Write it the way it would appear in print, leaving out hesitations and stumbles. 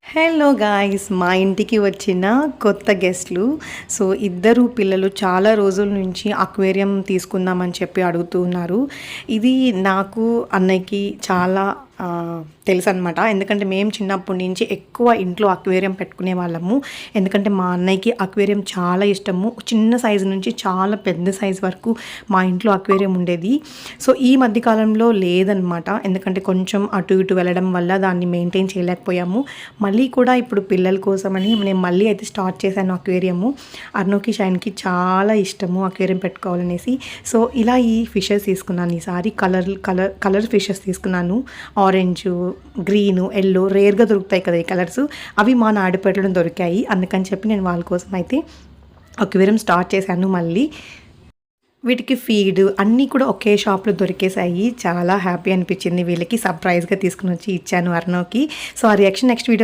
Hello guys, మా ఇంటికి వచ్చిన కొత్త గెస్ట్లు. సో ఇద్దరు పిల్లలు చాలా రోజుల నుంచి అక్వేరియం తీసుకుందామని చెప్పి అడుగుతూ ఉన్నారు. ఇది నాకు అన్నయ్యకి చాలా తెలుసు అనమాట. ఎందుకంటే మేము చిన్నప్పటి నుంచి ఎక్కువ ఇంట్లో అక్వేరియం పెట్టుకునే వాళ్ళము. ఎందుకంటే మా అన్నయ్యకి అక్వేరియం చాలా ఇష్టము. చిన్న సైజు నుంచి చాలా పెద్ద సైజు వరకు మా ఇంట్లో అక్వేరియం ఉండేది. సో ఈ మధ్యకాలంలో లేదనమాట. ఎందుకంటే కొంచెం అటు ఇటు వెళ్ళడం వల్ల దాన్ని మెయింటైన్ చేయలేకపోయాము. మళ్ళీ కూడా ఇప్పుడు పిల్లల కోసమని నేను మళ్ళీ అయితే స్టార్ట్ చేశాను అక్వేరియము. అర్నోకి షైన్కి చాలా ఇష్టము అక్వేరియం పెట్టుకోవాలనేసి. సో ఇలా ఈ ఫిషెస్ తీసుకున్నాను. ఈసారి కలర్ ఫిషెస్ తీసుకున్నాను. ఆరెంజ్, గ్రీను, ఎల్లో రేర్గా దొరుకుతాయి కదా ఈ కలర్స్. అవి మా నాడిపేటలో దొరికాయి. అందుకని చెప్పి నేను వాళ్ళ కోసం అయితే అక్వేరియం స్టార్ట్ చేశాను. మళ్ళీ వీటికి ఫీడ్ అన్నీ కూడా ఒకే షాప్లో దొరికేసాయి. చాలా హ్యాపీ అనిపించింది. వీళ్ళకి సర్ప్రైజ్గా తీసుకుని వచ్చి ఇచ్చాను అర్నోకి. సో ఆ రియాక్షన్ నెక్స్ట్ వీడియో